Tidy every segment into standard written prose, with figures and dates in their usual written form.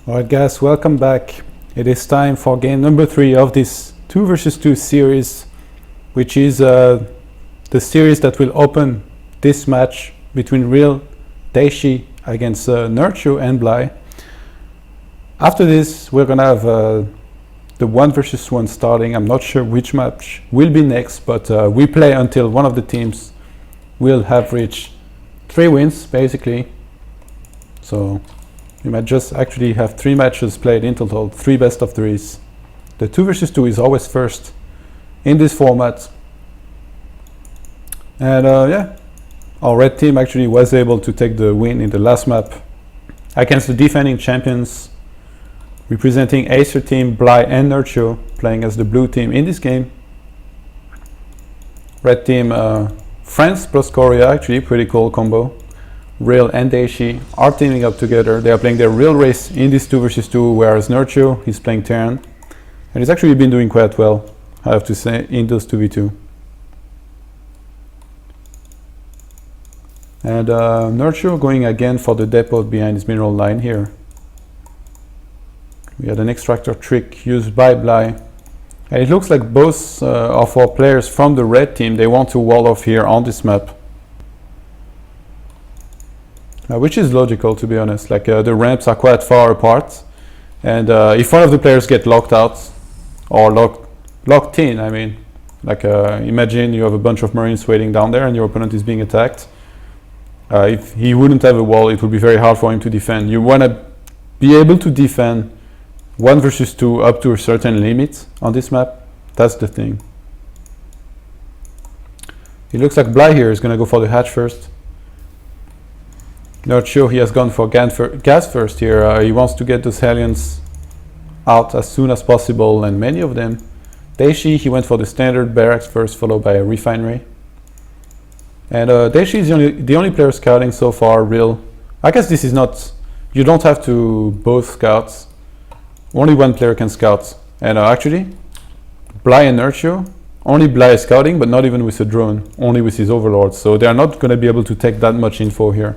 Alright guys, welcome back. It is time for game number 3 of this 2 versus 2 series, which is the series that will open this match between Real Daishi against Nerchio and Bly. After this we're gonna have the 1 versus 1 starting. I'm not sure which match will be next, but we play until one of the teams will have reached 3 wins basically. So you might just actually have 3 matches played in total, 3 best of 3s. The 2 versus 2 is always first in this format. And yeah, our red team actually was able to take the win in the last map against the defending champions, representing Acer team Bly and Nerchio, playing as the blue team in this game. Red team France plus Korea, actually pretty cool combo. Real and Daishi are teaming up together. They are playing their real race in this 2 versus 2, whereas Nerchio is playing Terran, and he's actually been doing quite well, I have to say, in those 2v2. And Nerchio going again for the depot behind his mineral line here. We had an extractor trick used by Bly, and it looks like both of our players from the red team, they want to wall off here on this map. Which is logical, to be honest. Like the ramps are quite far apart, and if one of the players get locked out or locked in, I mean, like imagine you have a bunch of Marines waiting down there and your opponent is being attacked. If he wouldn't have a wall, it would be very hard for him to defend. You want to be able to defend 1 versus 2 up to a certain limit on this map. That's the thing. It looks like Bly here is going to go for the hatch first. Nerchio, he has gone for gas first here. He wants to get those Hellions out as soon as possible, and many of them. Daishi, he went for the standard barracks first, followed by a refinery. And Daishi is the only player scouting so far. Real, I guess this is not, you don't have to both scouts. Only one player can scout. And actually, Bly and Nerchio, only Bly is scouting, but not even with a drone, only with his overlord. So they are not going to be able to take that much info here.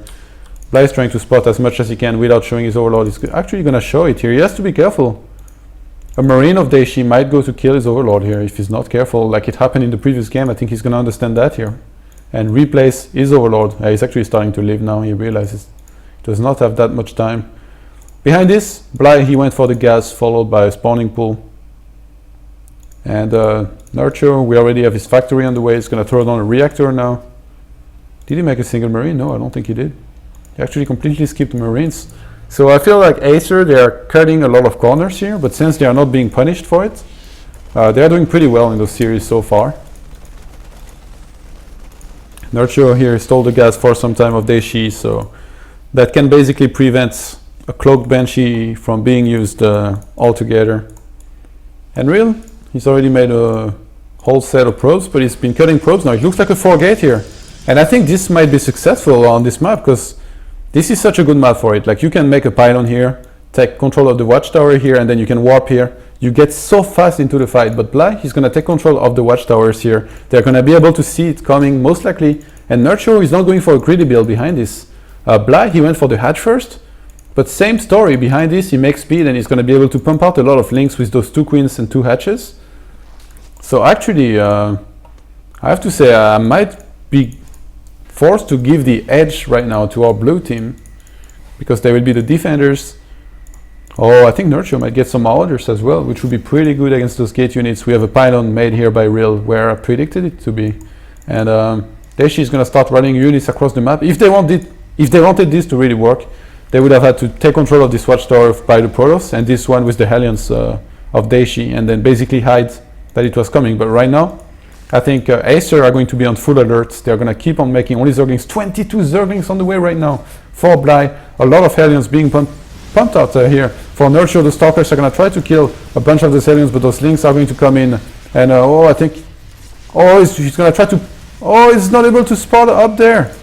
Bly is trying to spot as much as he can without showing his overlord. He's actually going to show it here. He has to be careful. A Marine of Daishi might go to kill his overlord here if he's not careful, like it happened in the previous game. I think he's going to understand that here and replace his overlord. He's actually starting to live now. He realizes he does not have that much time. Behind this, Bly, he went for the gas, followed by a spawning pool. And Nerchio, we already have his factory on the way. He's going to throw down a reactor now. Did he make a single Marine? No, I don't think he did. He actually completely skipped the Marines. So I feel like Acer, they are cutting a lot of corners here, but since they are not being punished for it, they are doing pretty well in the series so far. Nerchio here stole the gas for some time of Daishi, so that can basically prevent a cloaked Banshee from being used altogether. And Real, he's already made a whole set of probes, but he's been cutting probes now. It looks like a 4-gate here. And I think this might be successful on this map, because this is such a good map for it. Like you can make a pylon here, take control of the watchtower here, and then you can warp here. You get so fast into the fight, but Bly, he's going to take control of the watchtowers here. They're going to be able to see it coming most likely, and Nerchio is not going for a greedy build behind this. Bly, he went for the hatch first, but same story behind this. He makes speed and he's going to be able to pump out a lot of links with those 2 queens and 2 hatches. So actually, I have to say I might be forced to give the edge right now to our blue team, because they will be the defenders. Oh, I think Nerchio might get some Marauders as well, which would be pretty good against those gate units. We have a pylon made here by Real where I predicted it to be, and Daishi is going to start running units across the map. If they wanted this to really work, they would have had to take control of this watchtower by the Protoss and this one with the Hellions of Daishi, and then basically hide that it was coming. But right now, I think Acer are going to be on full alert. They're going to keep on making only Zerglings. 22 Zerglings on the way right now for Bly. A lot of Hellions being pumped out here. For Nerchio, the Stalkers are going to try to kill a bunch of the Hellions, but those Links are going to come in. And I think, he's going to try to, he's not able to spot up there.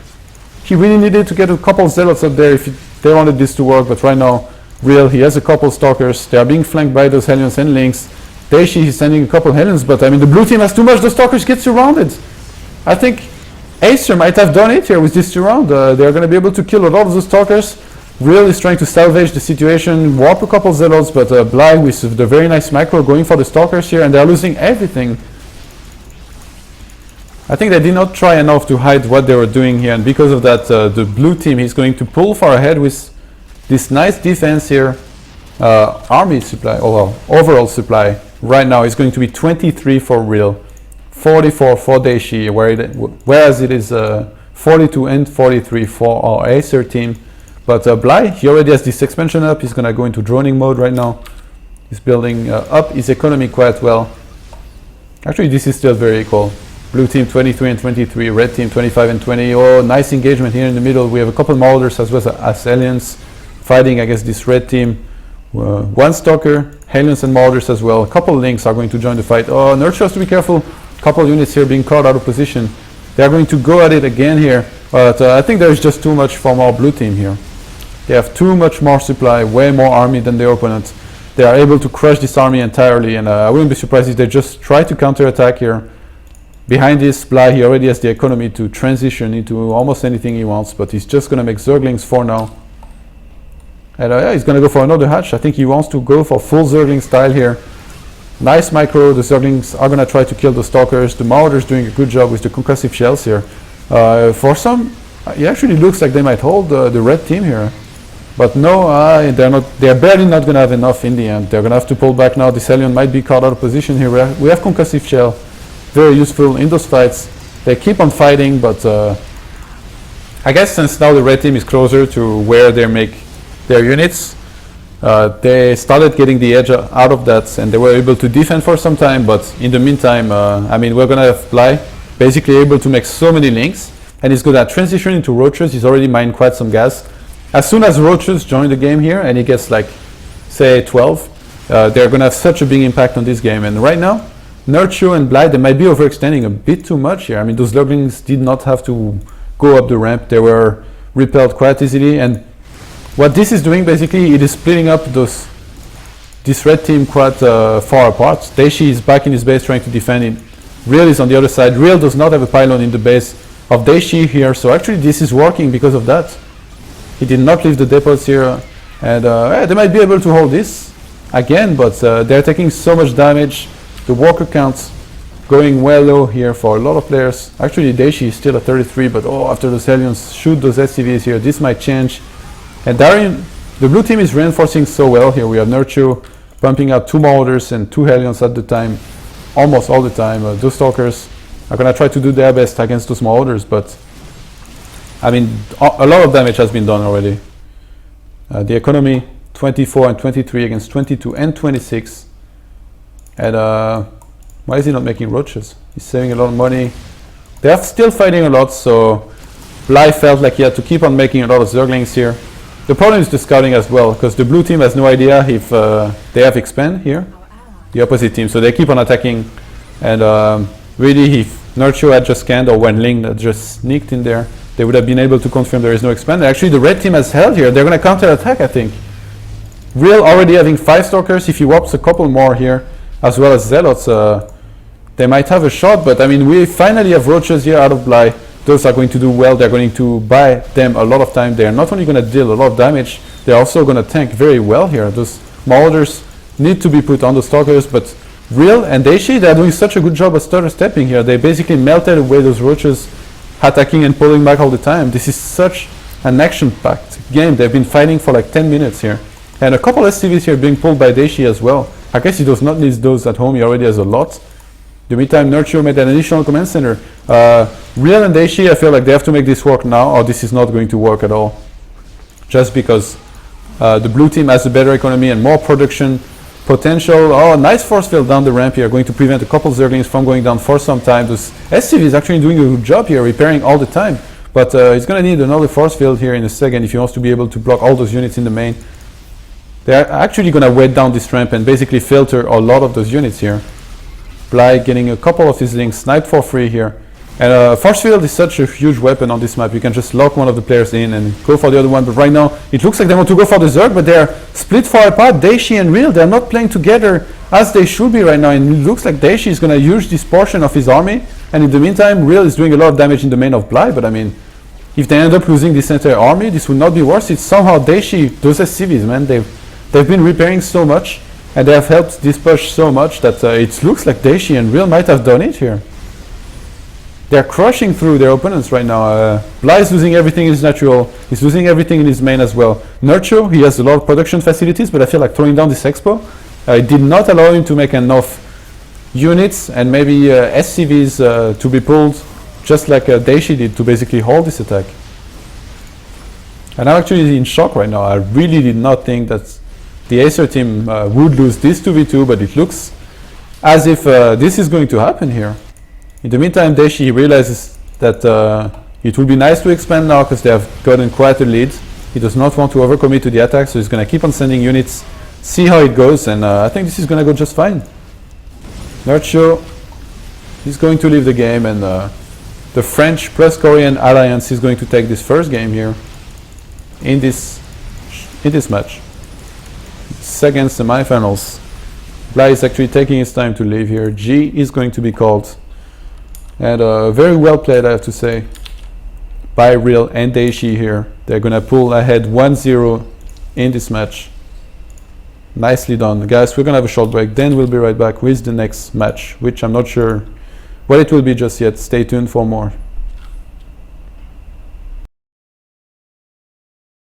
He really needed to get a couple Zealots up there if they wanted this to work, but right now, Real, he has a couple Stalkers. They are being flanked by those Hellions and Links. Daishi is sending a couple Hellions, but I mean the blue team has too much. The Stalkers get surrounded. I think Acer might have done it here with this surround. They are going to be able to kill a lot of the Stalkers. Real is trying to salvage the situation, warp a couple zealots, but Bly with the very nice macro going for the stalkers here, and they're losing everything. I think they did not try enough to hide what they were doing here, and because of that, the blue team is going to pull far ahead with this nice defense here. Army supply, overall supply right now is going to be 23 for Real, 44 for Daishi, whereas it is 42 and 43 for our Acer team. But Bly, he already has this expansion up. He's going to go into droning mode right now. He's building up his economy quite well. Actually, this is still very equal. Blue team 23 and 23, red team 25 and 20. Oh, nice engagement here in the middle. We have a couple Marauders as well as aliens fighting against this red team. One Stalker, aliens and Marauders as well. A couple Lynx are going to join the fight. Oh, NERChio has to be careful. A couple units here being caught out of position. They are going to go at it again here. But I think there is just too much from our blue team here. They have too much more supply, way more army than their opponent. They are able to crush this army entirely, and I wouldn't be surprised if they just try to counterattack here. Behind this, Bly, he already has the economy to transition into almost anything he wants, but he's just going to make Zerglings for now. And yeah, he's going to go for another hatch. I think he wants to go for full Zergling style here. Nice micro. The Zerglings are going to try to kill the Stalkers. The Marauders doing a good job with the concussive shells here. For some, it actually looks like they might hold the red team here. But no, they're barely not going to have enough in the end. They're going to have to pull back now. This alien might be caught out of position here. We have concussive shell. Very useful in those fights. They keep on fighting, but I guess since now the red team is closer to where they make their units, they started getting the edge out of that, and they were able to defend for some time. But in the meantime, I mean, we're gonna have Bly basically able to make so many links, and he's good at transition into roaches. He's already mined quite some gas. As soon as roaches join the game here, and he gets like, say 12, they're gonna have such a big impact on this game. And right now, NERChio and Bly, they might be overextending a bit too much here. I mean, those Zerglings did not have to go up the ramp. They were repelled quite easily. And what this is doing, basically, it is splitting up this red team quite far apart. Daishi is back in his base trying to defend it. Real is on the other side. Real does not have a pylon in the base of Daishi here. So actually, this is working because of that. He did not leave the depots here. And yeah, they might be able to hold this again, but they're taking so much damage. The walker count going well low here for a lot of players. Actually, Daishi is still at 33, but after those aliens shoot those SCVs here, this might change. And Darian, the blue team is reinforcing so well here. We have NERChio pumping out 2 Marauders and 2 aliens at the time, almost all the time. Those Stalkers are going to try to do their best against those Marauders, but I mean, a lot of damage has been done already. The economy, 24 and 23 against 22 and 26. And why is he not making roaches? He's saving a lot of money. They are still fighting a lot, so Bly felt like he had to keep on making a lot of Zerglings here. The problem is the scouting as well, because the blue team has no idea if they have expand here, the opposite team, so they keep on attacking. And really, if NERChio had just scanned, or when Ling had just sneaked in there, they would have been able to confirm there is no expand. Actually, the red team has held here. They're going to counter-attack, I think. Real already having 5 Stalkers. If he warps a couple more here, as well as Zealots, they might have a shot, but I mean, we finally have roaches here out of Bly. Those are going to do well. They're going to buy them a lot of time. They're not only going to deal a lot of damage, they're also going to tank very well here. Those Marauders need to be put on the Stalkers, but Real and Daishi, they're doing such a good job at stutter stepping here. They basically melted away those roaches, attacking and pulling back all the time. This is such an action-packed game. They've been fighting for like 10 minutes here. And a couple SCVs here being pulled by Daishi as well. I guess he does not need those at home. He already has a lot. In the meantime, NERChio made an additional command center. Real and Daishi, I feel like they have to make this work now, or this is not going to work at all. Just because the blue team has a better economy and more production potential. Oh, nice force field down the ramp here, going to prevent a couple Zerglings from going down for some time. This SCV is actually doing a good job here, repairing all the time. But he's going to need another force field here in a second if he wants to be able to block all those units in the main. They're actually going to weight down this ramp and basically filter a lot of those units here. Bly getting a couple of his links sniped for free here. And force field is such a huge weapon on this map. You can just lock one of the players in and go for the other one. But right now, it looks like they want to go for the Zerg, but they're split far apart. Daishi and Real, they're not playing together as they should be right now. And it looks like Daishi is going to use this portion of his army. And in the meantime, Real is doing a lot of damage in the main of Bly. But I mean, if they end up losing this entire army, this would not be worth it. Somehow Daishi, those SCVs, man, they've been repairing so much, and they have helped this push so much that it looks like Daishi and Real might have done it here. They're crushing through their opponents right now. Bly is losing everything in his natural. He's losing everything in his main as well. Nerchio, he has a lot of production facilities, but I feel like throwing down this expo, it did not allow him to make enough units and maybe SCVs to be pulled, just like Daishi did, to basically hold this attack. And I'm actually in shock right now. I really did not think that the Acer team would lose this 2v2, but it looks as if this is going to happen here. In the meantime, Daishi realizes that it will be nice to expand now because they have gotten quite a lead. He does not want to overcommit to the attack, so he's going to keep on sending units, see how it goes, and I think this is going to go just fine. Nerchio, he's going to leave the game, and the French plus Korean alliance is going to take this first game here in this match. It's against the semifinals. Bly is actually taking his time to leave here. G is going to be called. And very well played, I have to say, by Real and Daishi here. They're going to pull ahead 1-0 in this match. Nicely done. Guys, we're going to have a short break. Then we'll be right back with the next match, which I'm not sure what it will be just yet. Stay tuned for more.